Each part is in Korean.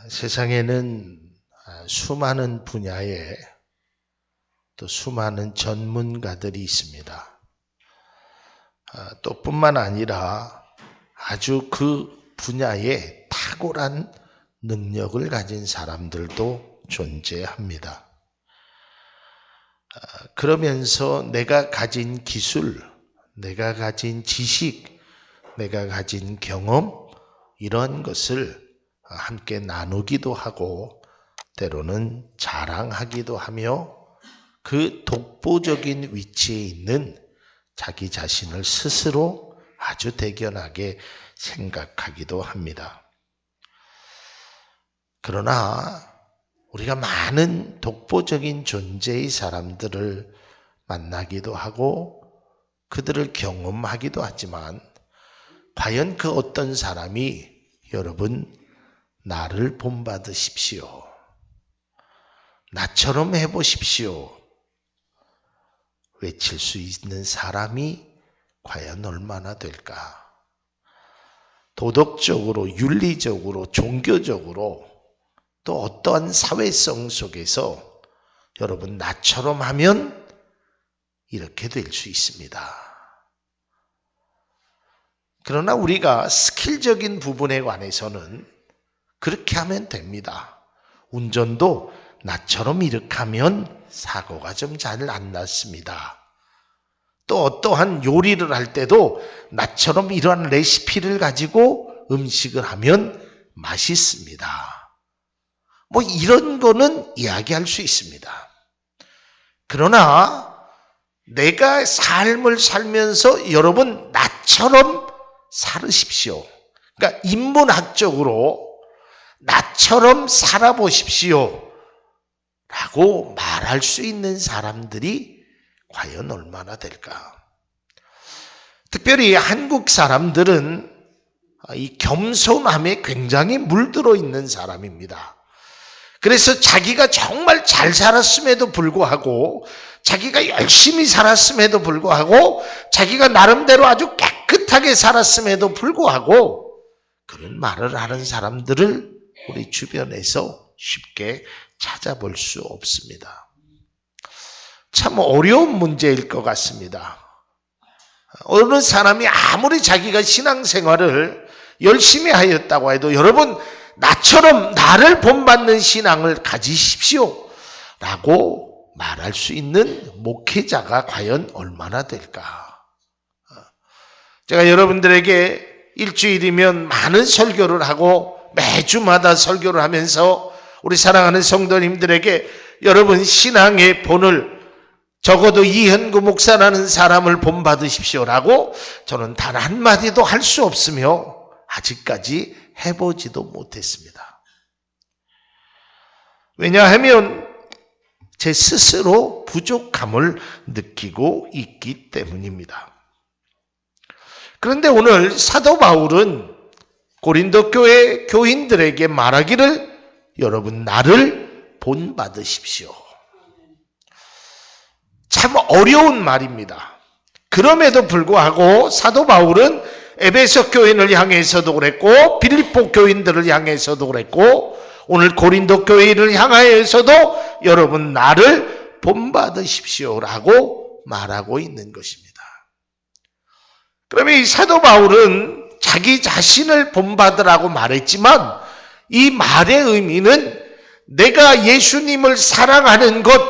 세상에는 수많은 분야에 또 수많은 전문가들이 있습니다. 또 뿐만 아니라 아주 그 분야에 탁월한 능력을 가진 사람들도 존재합니다. 그러면서 내가 가진 기술, 내가 가진 지식, 내가 가진 경험, 이런 것을 함께 나누기도 하고 때로는 자랑하기도 하며 그 독보적인 위치에 있는 자기 자신을 스스로 아주 대견하게 생각하기도 합니다. 그러나 우리가 많은 독보적인 존재의 사람들을 만나기도 하고 그들을 경험하기도 하지만 과연 그 어떤 사람이 여러분 나를 본받으십시오. 나처럼 해보십시오. 외칠 수 있는 사람이 과연 얼마나 될까? 도덕적으로, 윤리적으로, 종교적으로 또 어떠한 사회성 속에서 여러분 나처럼 하면 이렇게 될 수 있습니다. 그러나 우리가 스킬적인 부분에 관해서는 그렇게 하면 됩니다. 운전도 나처럼 이렇게 하면 사고가 좀 잘 안 났습니다. 또 어떠한 요리를 할 때도 나처럼 이러한 레시피를 가지고 음식을 하면 맛있습니다. 뭐 이런 거는 이야기할 수 있습니다. 그러나 내가 삶을 살면서 여러분 나처럼 살으십시오. 그러니까 인문학적으로 나처럼 살아보십시오 라고 말할 수 있는 사람들이 과연 얼마나 될까? 특별히 한국 사람들은 이 겸손함에 굉장히 물들어 있는 사람입니다. 그래서 자기가 정말 잘 살았음에도 불구하고 자기가 열심히 살았음에도 불구하고 자기가 나름대로 아주 깨끗하게 살았음에도 불구하고 그런 말을 하는 사람들을 우리 주변에서 쉽게 찾아볼 수 없습니다. 참 어려운 문제일 것 같습니다. 어느 사람이 아무리 자기가 신앙생활을 열심히 하였다고 해도 여러분 나처럼 나를 본받는 신앙을 가지십시오 라고 말할 수 있는 목회자가 과연 얼마나 될까? 제가 여러분들에게 일주일이면 많은 설교를 하고 매주마다 설교를 하면서 우리 사랑하는 성도님들에게 여러분 신앙의 본을 적어도 이현구 목사라는 사람을 본받으십시오라고 저는 단 한마디도 할 수 없으며 아직까지 해보지도 못했습니다. 왜냐하면 제 스스로 부족함을 느끼고 있기 때문입니다. 그런데 오늘 사도 바울은 고린도 교회 교인들에게 말하기를 여러분 나를 본받으십시오. 참 어려운 말입니다. 그럼에도 불구하고 사도 바울은 에베소 교인을 향해서도 그랬고 빌립보 교인들을 향해서도 그랬고 오늘 고린도 교회를 향하여서도 여러분 나를 본받으십시오라고 말하고 있는 것입니다. 그러면 이 사도 바울은 자기 자신을 본받으라고 말했지만 이 말의 의미는 내가 예수님을 사랑하는 것,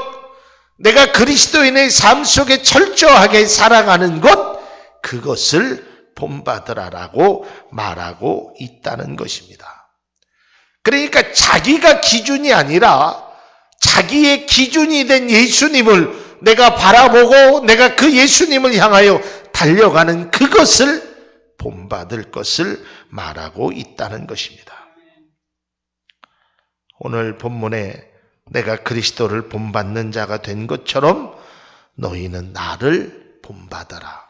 내가 그리스도인의 삶 속에 철저하게 살아가는 것, 그것을 본받으라라고 말하고 있다는 것입니다. 그러니까 자기가 기준이 아니라 자기의 기준이 된 예수님을 내가 바라보고 내가 그 예수님을 향하여 달려가는 그것을 본받을 것을 말하고 있다는 것입니다. 오늘 본문에 내가 그리스도를 본받는 자가 된 것처럼 너희는 나를 본받아라.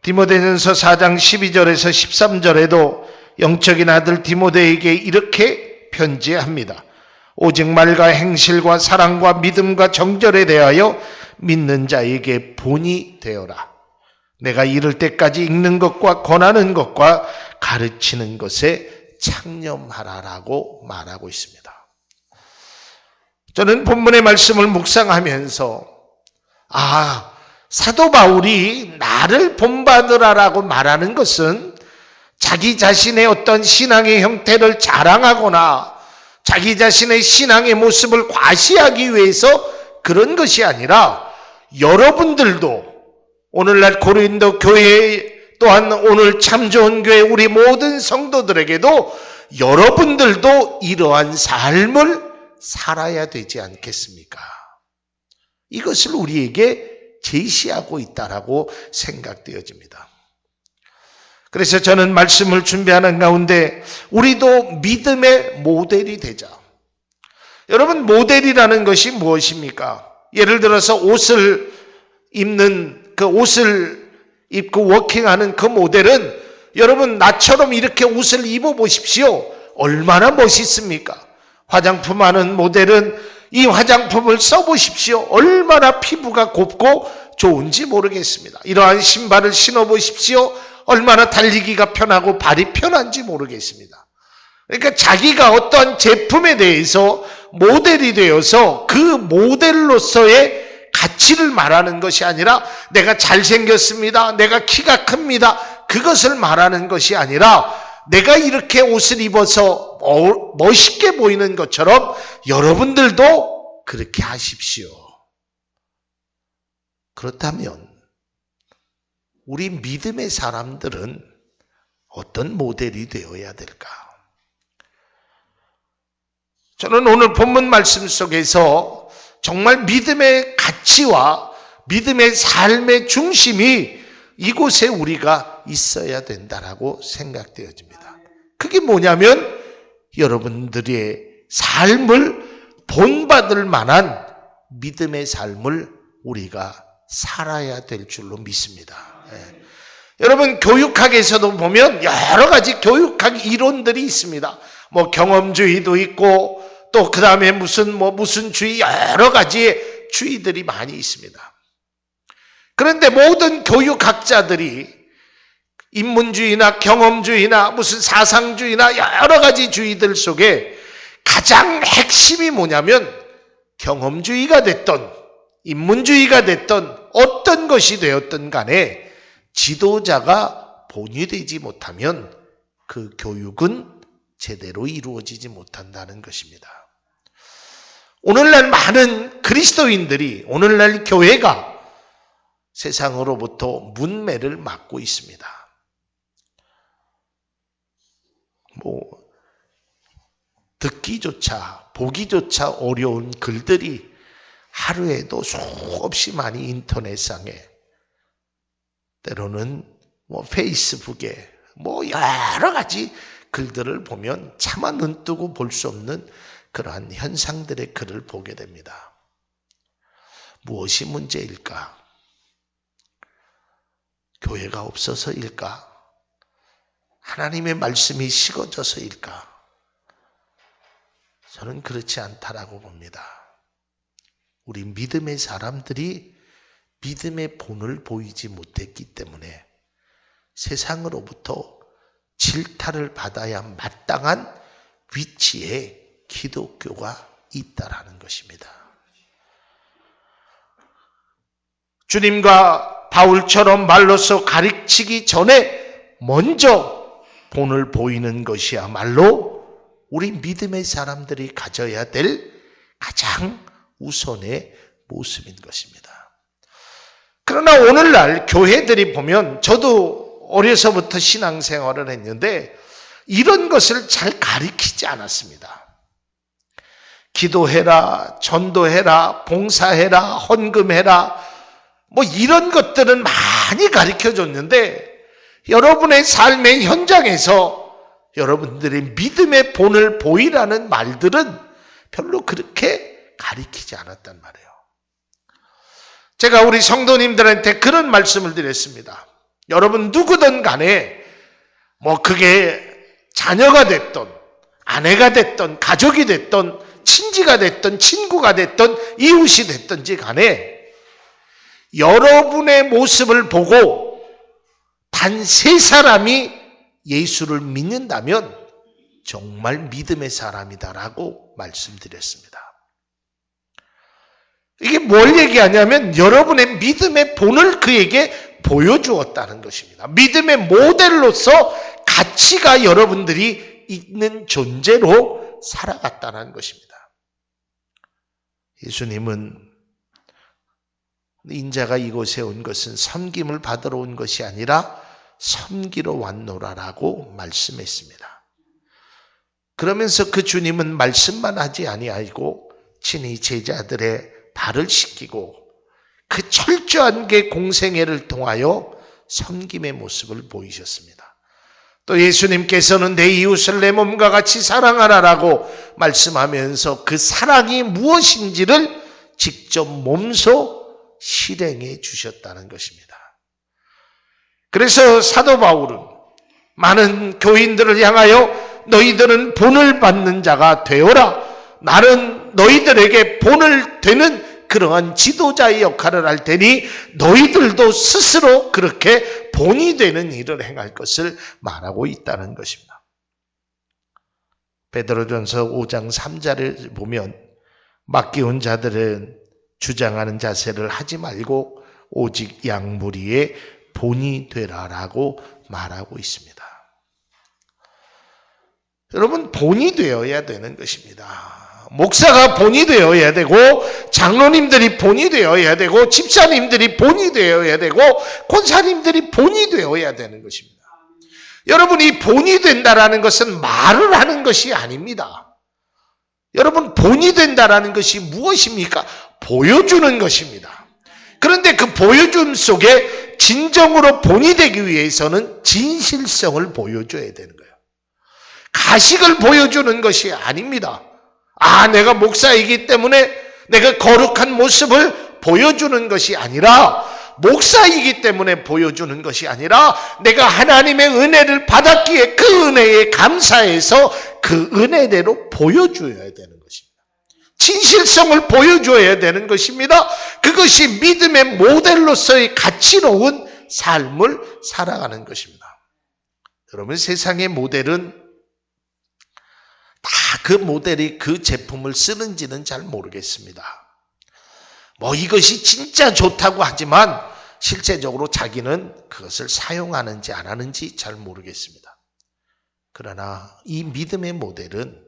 디모데전서 4장 12절에서 13절에도 영적인 아들 디모데에게 이렇게 편지합니다. 오직 말과 행실과 사랑과 믿음과 정절에 대하여 믿는 자에게 본이 되어라. 내가 이를 때까지 읽는 것과 권하는 것과 가르치는 것에 창념하라라고 말하고 있습니다. 저는 본문의 말씀을 묵상하면서 사도 바울이 나를 본받으라라고 말하는 것은 자기 자신의 어떤 신앙의 형태를 자랑하거나 자기 자신의 신앙의 모습을 과시하기 위해서 그런 것이 아니라 여러분들도 오늘날 고린도 교회 또한 오늘 참 좋은 교회 우리 모든 성도들에게도 여러분들도 이러한 삶을 살아야 되지 않겠습니까? 이것을 우리에게 제시하고 있다라고 생각되어집니다. 그래서 저는 말씀을 준비하는 가운데 우리도 믿음의 모델이 되자. 여러분, 모델이라는 것이 무엇입니까? 예를 들어서 옷을 입는 그 옷을 입고 워킹하는 그 모델은 여러분 나처럼 이렇게 옷을 입어보십시오. 얼마나 멋있습니까? 화장품 하는 모델은 이 화장품을 써보십시오. 얼마나 피부가 곱고 좋은지 모르겠습니다. 이러한 신발을 신어보십시오. 얼마나 달리기가 편하고 발이 편한지 모르겠습니다. 그러니까 자기가 어떠한 제품에 대해서 모델이 되어서 그 모델로서의 가치를 말하는 것이 아니라 내가 잘생겼습니다. 내가 키가 큽니다. 그것을 말하는 것이 아니라 내가 이렇게 옷을 입어서 멋있게 보이는 것처럼 여러분들도 그렇게 하십시오. 그렇다면 우리 믿음의 사람들은 어떤 모델이 되어야 될까? 저는 오늘 본문 말씀 속에서 정말 믿음의 가치와 믿음의 삶의 중심이 이곳에 우리가 있어야 된다라고 생각되어집니다. 그게 뭐냐면 여러분들의 삶을 본받을 만한 믿음의 삶을 우리가 살아야 될 줄로 믿습니다. 여러분, 교육학에서도 보면 여러 가지 교육학 이론들이 있습니다. 뭐 경험주의도 있고 또 그 다음에 무슨 주의, 여러 가지의 주의들이 많이 있습니다. 그런데 모든 교육학자들이 인문주의나 경험주의나 무슨 사상주의나 여러 가지 주의들 속에 가장 핵심이 뭐냐면 경험주의가 됐던 인문주의가 됐던 어떤 것이 되었든 간에 지도자가 본이 못하면 그 교육은 제대로 이루어지지 못한다는 것입니다. 오늘날 많은 그리스도인들이, 오늘날 교회가 세상으로부터 문매를 맞고 있습니다. 듣기조차 보기조차 어려운 글들이 하루에도 수없이 많이 인터넷상에, 때로는 페이스북에 여러 가지 글들을 보면 차마 눈뜨고 볼 수 없는 그러한 현상들의 글을 보게 됩니다. 무엇이 문제일까? 교회가 없어서일까? 하나님의 말씀이 식어져서일까? 저는 그렇지 않다라고 봅니다. 우리 믿음의 사람들이 믿음의 본을 보이지 못했기 때문에 세상으로부터 질타를 받아야 마땅한 위치에 기독교가 있다라는 것입니다. 주님과 바울처럼 말로써 가르치기 전에 먼저 본을 보이는 것이야말로 우리 믿음의 사람들이 가져야 될 가장 우선의 모습인 것입니다. 그러나 오늘날 교회들이 보면, 저도 어려서부터 신앙생활을 했는데 이런 것을 잘 가르치지 않았습니다. 기도해라, 전도해라, 봉사해라, 헌금해라, 이런 것들은 많이 가르쳐줬는데 여러분의 삶의 현장에서 여러분들의 믿음의 본을 보이라는 말들은 별로 그렇게 가르치지 않았단 말이에요. 제가 우리 성도님들한테 그런 말씀을 드렸습니다. 여러분 누구든 간에 그게 자녀가 됐던 아내가 됐던 가족이 됐던 친지가 됐던 친구가 됐던 이웃이 됐든지 간에 여러분의 모습을 보고 단 3 사람이 예수를 믿는다면 정말 믿음의 사람이다라고 말씀드렸습니다. 이게 뭘 얘기하냐면 여러분의 믿음의 본을 그에게 보여주었다는 것입니다. 믿음의 모델로서 가치가 여러분들이 있는 존재로 살아갔다는 것입니다. 예수님은 인자가 이곳에 온 것은 섬김을 받으러 온 것이 아니라 섬기러 왔노라라고 말씀했습니다. 그러면서 그 주님은 말씀만 하지 아니하고 친히 제자들의 발을 씻기고 그 철저한 게 공생애를 통하여 섬김의 모습을 보이셨습니다. 또 예수님께서는 내 이웃을 내 몸과 같이 사랑하라라고 말씀하면서 그 사랑이 무엇인지를 직접 몸소 실행해 주셨다는 것입니다. 그래서 사도 바울은 많은 교인들을 향하여 너희들은 본을 받는 자가 되어라. 나는 너희들에게 본을 되는 그러한 지도자의 역할을 할 테니 너희들도 스스로 그렇게 본이 되는 일을 행할 것을 말하고 있다는 것입니다. 베드로전서 5장 3절을 보면 맡겨온 자들은 주장하는 자세를 하지 말고 오직 양무리의 본이 되라라고 말하고 있습니다. 여러분, 본이 되어야 되는 것입니다. 목사가 본이 되어야 되고 장로님들이 본이 되어야 되고 집사님들이 본이 되어야 되고 권사님들이 본이 되어야 되는 것입니다. 여러분, 이 본이 된다라는 것은 말을 하는 것이 아닙니다. 여러분, 본이 된다라는 것이 무엇입니까? 보여주는 것입니다. 그런데 그 보여줌 속에 진정으로 본이 되기 위해서는 진실성을 보여줘야 되는 거예요. 가식을 보여주는 것이 아닙니다. 내가 목사이기 때문에 내가 거룩한 모습을 보여주는 것이 아니라, 목사이기 때문에 보여주는 것이 아니라 내가 하나님의 은혜를 받았기에 그 은혜에 감사해서 그 은혜대로 보여줘야 되는 것입니다. 진실성을 보여줘야 되는 것입니다. 그것이 믿음의 모델로서의 가치로운 삶을 살아가는 것입니다. 여러분, 세상의 모델은 다 그 모델이 그 제품을 쓰는지는 잘 모르겠습니다. 이것이 진짜 좋다고 하지만 실제적으로 자기는 그것을 사용하는지 안 하는지 잘 모르겠습니다. 그러나 이 믿음의 모델은,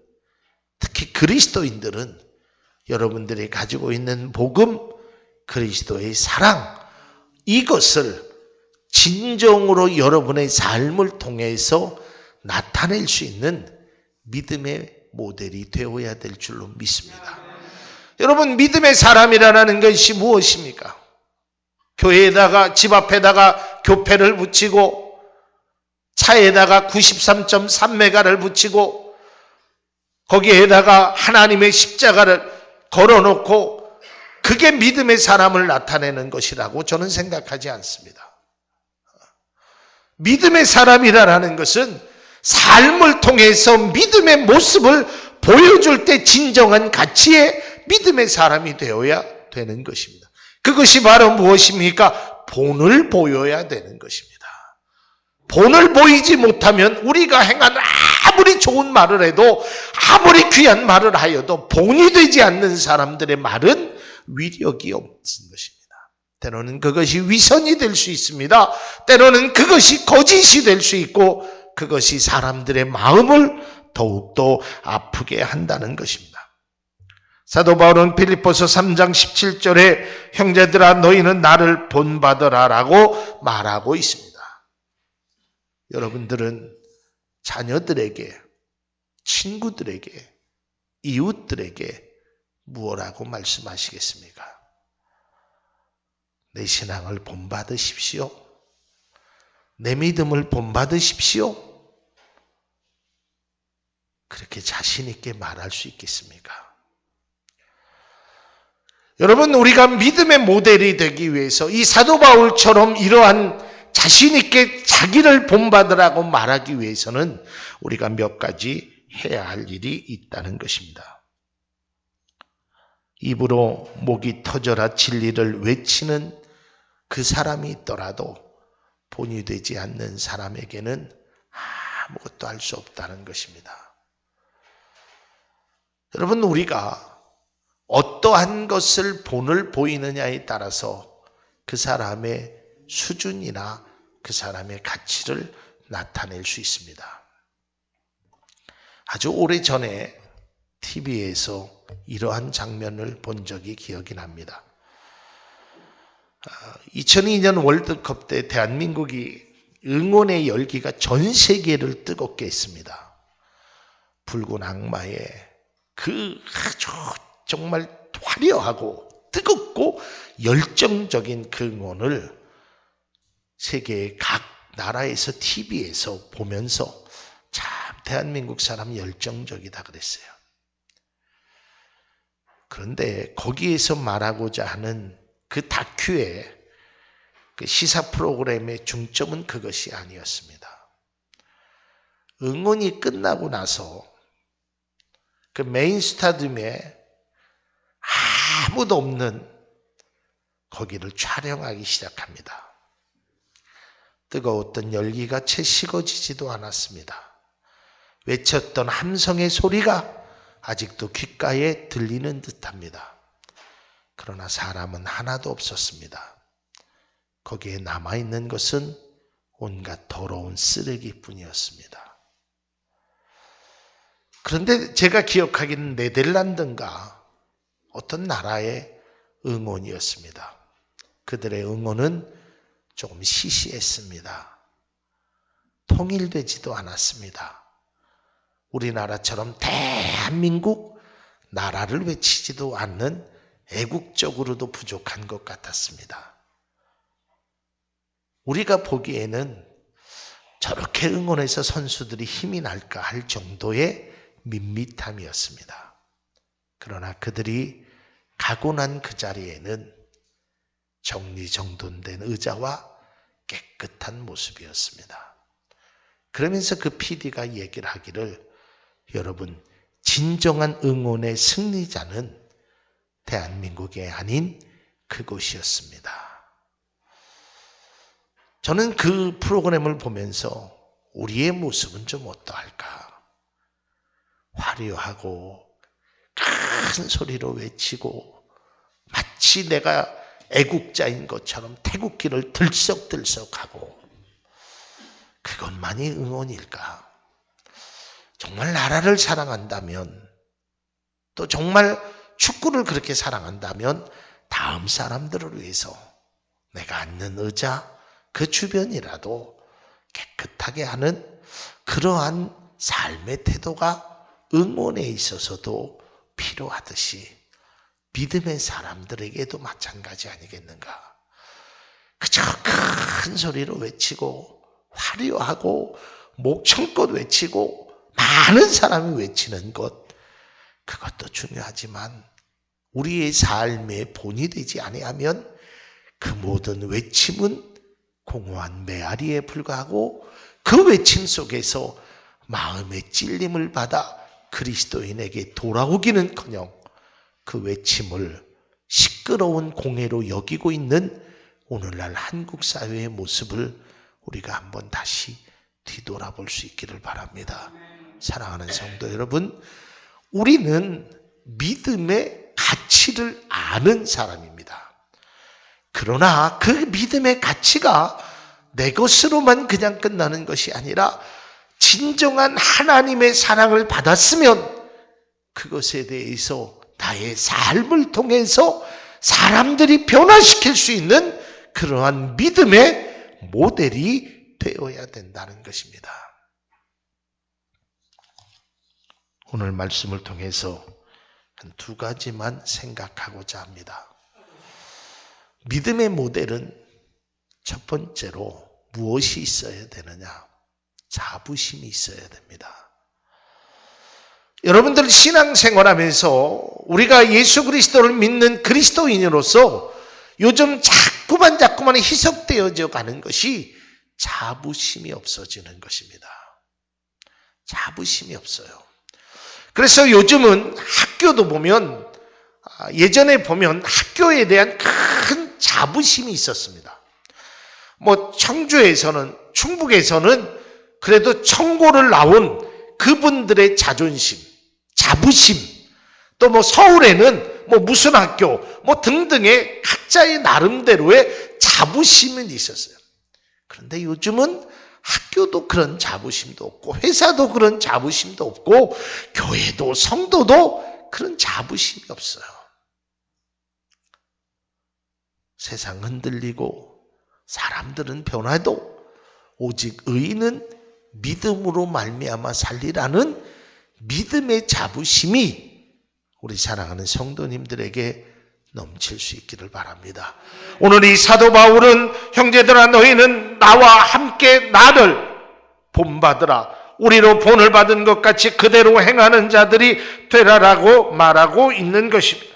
특히 그리스도인들은 여러분들이 가지고 있는 복음, 그리스도의 사랑, 이것을 진정으로 여러분의 삶을 통해서 나타낼 수 있는 믿음의 모델이 되어야 될 줄로 믿습니다. 여러분, 믿음의 사람이라는 것이 무엇입니까? 교회에다가, 집 앞에다가 교패를 붙이고 차에다가 93.3메가를 붙이고 거기에다가 하나님의 십자가를 걸어놓고 그게 믿음의 사람을 나타내는 것이라고 저는 생각하지 않습니다. 믿음의 사람이라는 것은 삶을 통해서 믿음의 모습을 보여줄 때 진정한 가치의 믿음의 사람이 되어야 되는 것입니다. 그것이 바로 무엇입니까? 본을 보여야 되는 것입니다. 본을 보이지 못하면 우리가 행한 아무리 좋은 말을 해도, 아무리 귀한 말을 하여도 본이 되지 않는 사람들의 말은 위력이 없는 것입니다. 때로는 그것이 위선이 될 수 있습니다. 때로는 그것이 거짓이 될 수 있고, 그것이 사람들의 마음을 더욱더 아프게 한다는 것입니다. 사도 바울은 빌립보서 3장 17절에 형제들아 너희는 나를 본받으라 라고 말하고 있습니다. 여러분들은 자녀들에게, 친구들에게, 이웃들에게 무엇라고 말씀하시겠습니까? 내 신앙을 본받으십시오. 내 믿음을 본받으십시오. 그렇게 자신 있게 말할 수 있겠습니까? 여러분, 우리가 믿음의 모델이 되기 위해서 이 사도 바울처럼 이러한 자신 있게 자기를 본받으라고 말하기 위해서는 우리가 몇 가지 해야 할 일이 있다는 것입니다. 입으로 목이 터져라 진리를 외치는 그 사람이 있더라도 본이 되지 않는 사람에게는 아무것도 할 수 없다는 것입니다. 여러분, 우리가 어떠한 것을 본을 보이느냐에 따라서 그 사람의 수준이나 그 사람의 가치를 나타낼 수 있습니다. 아주 오래전에 TV에서 이러한 장면을 본 적이 기억이 납니다. 2002년 월드컵 때 대한민국이 응원의 열기가 전 세계를 뜨겁게 했습니다. 붉은 악마의 그 아주 정말 화려하고 뜨겁고 열정적인 그 응원을 세계의 각 나라에서 TV에서 보면서 참 대한민국 사람 열정적이다 그랬어요. 그런데 거기에서 말하고자 하는 그 다큐의 그 시사 프로그램의 중점은 그것이 아니었습니다. 응원이 끝나고 나서 그 메인 스타디움에 아무도 없는 거기를 촬영하기 시작합니다. 뜨거웠던 열기가 채 식어지지도 않았습니다. 외쳤던 함성의 소리가 아직도 귓가에 들리는 듯합니다. 그러나 사람은 하나도 없었습니다. 거기에 남아있는 것은 온갖 더러운 쓰레기뿐이었습니다. 그런데 제가 기억하기는 네덜란드인가 어떤 나라의 응원이었습니다. 그들의 응원은 조금 시시했습니다. 통일되지도 않았습니다. 우리나라처럼 대한민국 나라를 외치지도 않는 애국적으로도 부족한 것 같았습니다. 우리가 보기에는 저렇게 응원해서 선수들이 힘이 날까 할 정도의 밋밋함이었습니다. 그러나 그들이 가고 난 그 자리에는 정리정돈된 의자와 깨끗한 모습이었습니다. 그러면서 그 PD가 얘기를 하기를, 여러분, 진정한 응원의 승리자는 대한민국이 아닌 그곳이었습니다. 저는 그 프로그램을 보면서 우리의 모습은 좀 어떠할까? 화려하고 큰 소리로 외치고 마치 내가 애국자인 것처럼 태국기를 들썩들썩하고, 그것만이 응원일까? 정말 나라를 사랑한다면, 또 정말 축구를 그렇게 사랑한다면 다음 사람들을 위해서 내가 앉는 의자 그 주변이라도 깨끗하게 하는 그러한 삶의 태도가 응원에 있어서도 필요하듯이 믿음의 사람들에게도 마찬가지 아니겠는가? 그저 큰 소리로 외치고 화려하고 목청껏 외치고 많은 사람이 외치는 것, 그것도 중요하지만 우리의 삶의 본이 되지 아니하면 그 모든 외침은 공허한 메아리에 불과하고, 그 외침 속에서 마음의 찔림을 받아 그리스도인에게 돌아오기는커녕 그 외침을 시끄러운 공해로 여기고 있는 오늘날 한국 사회의 모습을 우리가 한번 다시 뒤돌아볼 수 있기를 바랍니다. 사랑하는 성도 여러분, 우리는 믿음의 가치를 아는 사람입니다. 그러나 그 믿음의 가치가 내 것으로만 그냥 끝나는 것이 아니라 진정한 하나님의 사랑을 받았으면 그것에 대해서 나의 삶을 통해서 사람들이 변화시킬 수 있는 그러한 믿음의 모델이 되어야 된다는 것입니다. 오늘 말씀을 통해서 한 두 가지만 생각하고자 합니다. 믿음의 모델은 첫 번째로 무엇이 있어야 되느냐? 자부심이 있어야 됩니다. 여러분들 신앙생활하면서 우리가 예수 그리스도를 믿는 그리스도인으로서 요즘 자꾸만 희석되어져 가는 것이 자부심이 없어지는 것입니다. 자부심이 없어요. 그래서 요즘은 학교도 보면, 예전에 보면 학교에 대한 큰 자부심이 있었습니다. 청주에서는, 충북에서는 그래도 청고를 나온 그분들의 자존심, 자부심, 또 뭐 서울에는 뭐 무슨 학교 뭐 등등의 각자의 나름대로의 자부심은 있었어요. 그런데 요즘은 학교도 그런 자부심도 없고 회사도 그런 자부심도 없고 교회도 성도도 그런 자부심이 없어요. 세상 흔들리고 사람들은 변화도 오직 의인은 믿음으로 말미암아 살리라는 믿음의 자부심이 우리 사랑하는 성도님들에게 넘칠 수 있기를 바랍니다. 오늘 이 사도 바울은 형제들아 너희는 나와 함께 나를 본받으라. 우리로 본을 받은 것 같이 그대로 행하는 자들이 되라라고 말하고 있는 것입니다.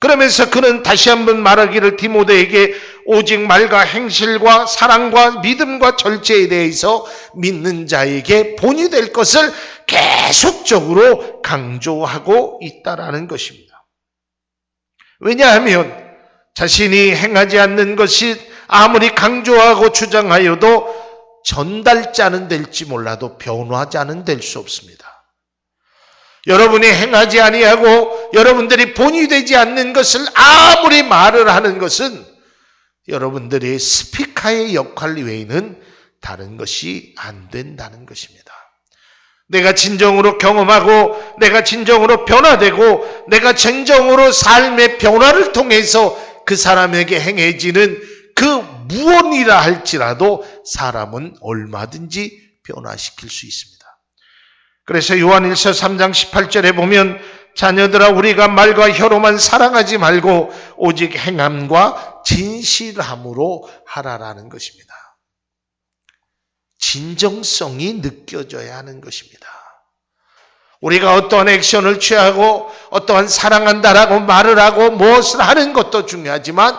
그러면서 그는 다시 한번 말하기를 디모데에게 오직 말과 행실과 사랑과 믿음과 절제에 대해서 믿는 자에게 본이 될 것을 계속적으로 강조하고 있다라는 것입니다. 왜냐하면 자신이 행하지 않는 것이 아무리 강조하고 주장하여도 전달자는 될지 몰라도 변화자는 될 수 없습니다. 여러분이 행하지 아니하고 여러분들이 본이 되지 않는 것을 아무리 말을 하는 것은 여러분들의 스피커의 역할 외에는 다른 것이 안 된다는 것입니다. 내가 진정으로 경험하고 내가 진정으로 변화되고 내가 진정으로 삶의 변화를 통해서 그 사람에게 행해지는 그 무언이라 할지라도 사람은 얼마든지 변화시킬 수 있습니다. 그래서 요한일서 3장 18절에 보면 자녀들아 우리가 말과 혀로만 사랑하지 말고 오직 행함과 진실함으로 하라라는 것입니다. 진정성이 느껴져야 하는 것입니다. 우리가 어떠한 액션을 취하고 어떠한 사랑한다라고 말을 하고 무엇을 하는 것도 중요하지만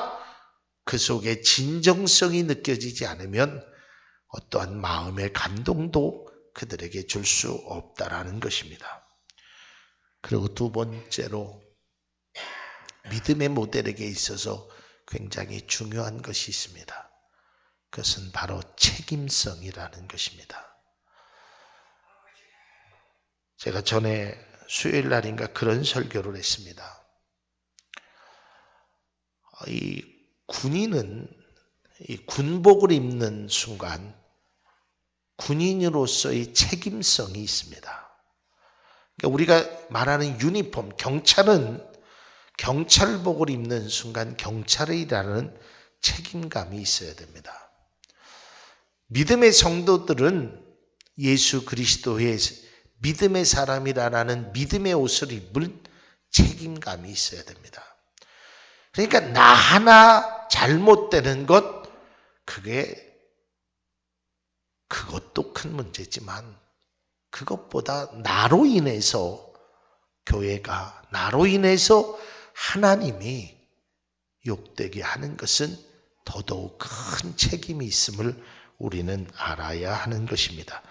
그 속에 진정성이 느껴지지 않으면 어떠한 마음의 감동도 그들에게 줄 수 없다라는 것입니다. 그리고 두 번째로 믿음의 모델에게 있어서 굉장히 중요한 것이 있습니다. 그것은 바로 책임성이라는 것입니다. 제가 전에 수요일 날인가 그런 설교를 했습니다. 이 군인은 이 군복을 입는 순간 군인으로서의 책임성이 있습니다. 그러니까 우리가 말하는 유니폼, 경찰은 경찰복을 입는 순간 경찰이라는 책임감이 있어야 됩니다. 믿음의 성도들은 예수 그리스도의 믿음의 사람이라는 믿음의 옷을 입을 책임감이 있어야 됩니다. 그러니까 나 하나 잘못되는 것, 그것도 큰 문제지만 그것보다 나로 인해서 교회가, 나로 인해서 하나님이 욕되게 하는 것은 더더욱 큰 책임이 있음을 우리는 알아야 하는 것입니다.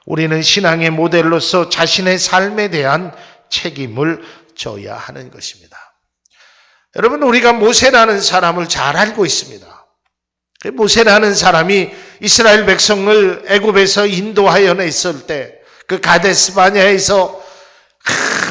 우리는 신앙의 모델로서 자신의 삶에 대한 책임을 져야 하는 것입니다. 여러분, 우리가 모세라는 사람을 잘 알고 있습니다. 모세라는 사람이 이스라엘 백성을 애굽에서 인도하여 냈을 때 그 가데스 바냐에서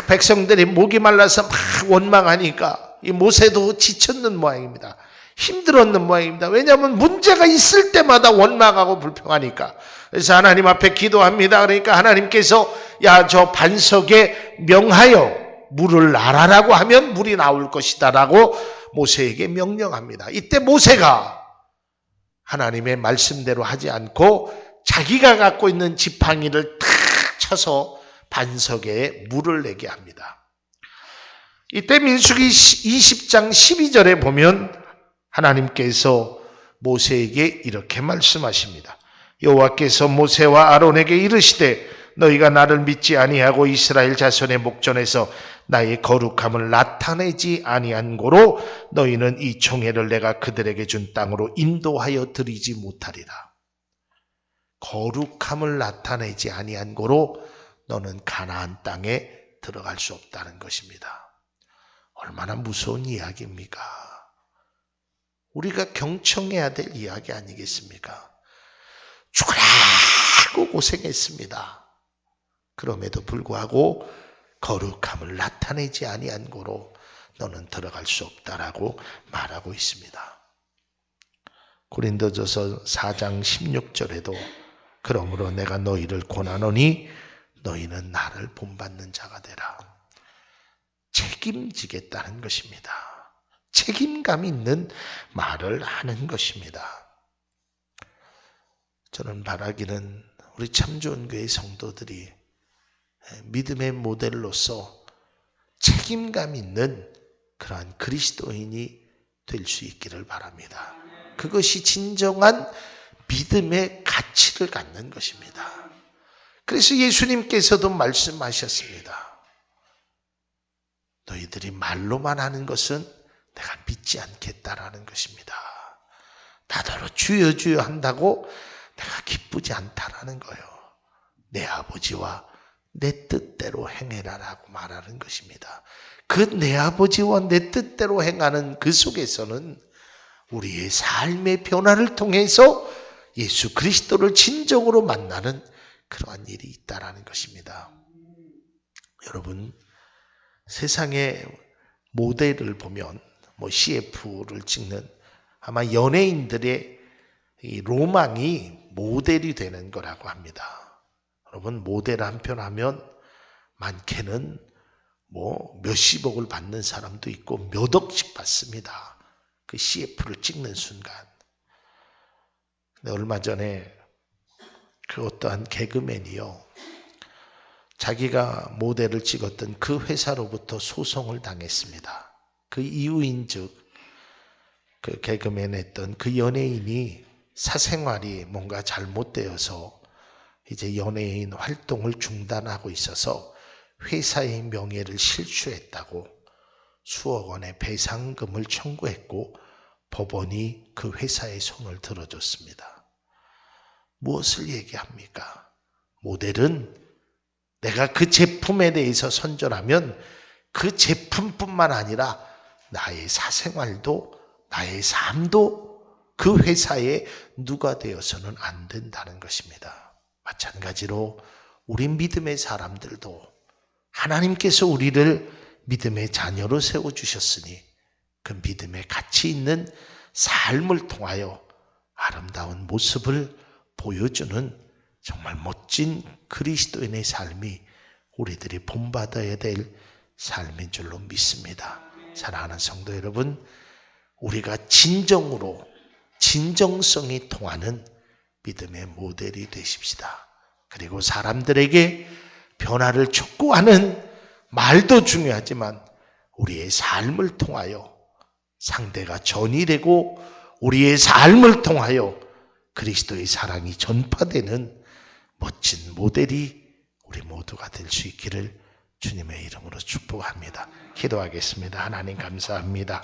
백성들이 목이 말라서 막 원망하니까 이 모세도 지쳤는 모양입니다. 힘들었는 모양입니다. 왜냐하면 문제가 있을 때마다 원망하고 불평하니까. 그래서 하나님 앞에 기도합니다. 그러니까 하나님께서 야, 저 반석에 명하여 물을 나라라고 하면 물이 나올 것이다 라고 모세에게 명령합니다. 이때 모세가 하나님의 말씀대로 하지 않고 자기가 갖고 있는 지팡이를 탁 쳐서 반석에 물을 내게 합니다. 이때 민수기 20장 12절에 보면 하나님께서 모세에게 이렇게 말씀하십니다. 여호와께서 모세와 아론에게 이르시되 너희가 나를 믿지 아니하고 이스라엘 자손의 목전에서 나의 거룩함을 나타내지 아니한 고로 너희는 이 총회를 내가 그들에게 준 땅으로 인도하여 드리지 못하리라. 거룩함을 나타내지 아니한 고로 너는 가나안 땅에 들어갈 수 없다는 것입니다. 얼마나 무서운 이야기입니까? 우리가 경청해야 될 이야기 아니겠습니까? 죽으라고 고생했습니다. 그럼에도 불구하고 거룩함을 나타내지 아니한 고로 너는 들어갈 수 없다라고 말하고 있습니다. 고린도전서 4장 16절에도 그러므로 내가 너희를 권하노니 너희는 나를 본받는 자가 되라. 책임지겠다는 것입니다. 책임감 있는 말을 하는 것입니다. 저는 바라기는 우리 참 좋은 교회 성도들이 믿음의 모델로서 책임감 있는 그러한 그리스도인이 될 수 있기를 바랍니다. 그것이 진정한 믿음의 가치를 갖는 것입니다. 그래서 예수님께서도 말씀하셨습니다. 너희들이 말로만 하는 것은 내가 믿지 않겠다라는 것입니다. 나더러 주여 주여 한다고 내가 기쁘지 않다라는 거예요. 내 아버지와 내 뜻대로 행해라라고 말하는 것입니다. 그 내 아버지와 내 뜻대로 행하는 그 속에서는 우리의 삶의 변화를 통해서 예수 그리스도를 진정으로 만나는 그러한 일이 있다라는 것입니다. 여러분, 세상의 모델을 보면 CF를 찍는 아마 연예인들의 이 로망이 모델이 되는 거라고 합니다. 여러분, 모델 한 편 하면 많게는 몇십억을 받는 사람도 있고 몇 억씩 받습니다. 그 CF를 찍는 순간. 근데 얼마 전에 그 어떠한 개그맨이요, 자기가 모델을 찍었던 그 회사로부터 소송을 당했습니다. 그 이유인즉 그 개그맨 했던 그 연예인이 사생활이 뭔가 잘못되어서 이제 연예인 활동을 중단하고 있어서 회사의 명예를 실추했다고 수억 원의 배상금을 청구했고 법원이 그 회사의 손을 들어줬습니다. 무엇을 얘기합니까? 모델은 내가 그 제품에 대해서 선전하면 그 제품뿐만 아니라 나의 사생활도 나의 삶도 그 회사에 누가 되어서는 안 된다는 것입니다. 마찬가지로 우리 믿음의 사람들도 하나님께서 우리를 믿음의 자녀로 세워주셨으니 그 믿음의 가치 있는 삶을 통하여 아름다운 모습을 보여주는 정말 멋진 그리스도인의 삶이 우리들이 본받아야 될 삶인 줄로 믿습니다. 사랑하는 성도 여러분, 우리가 진정으로 진정성이 통하는 믿음의 모델이 되십시다. 그리고 사람들에게 변화를 촉구하는 말도 중요하지만 우리의 삶을 통하여 상대가 전이 되고 우리의 삶을 통하여 그리스도의 사랑이 전파되는 멋진 모델이 우리 모두가 될 수 있기를 주님의 이름으로 축복합니다. 기도하겠습니다. 하나님 감사합니다.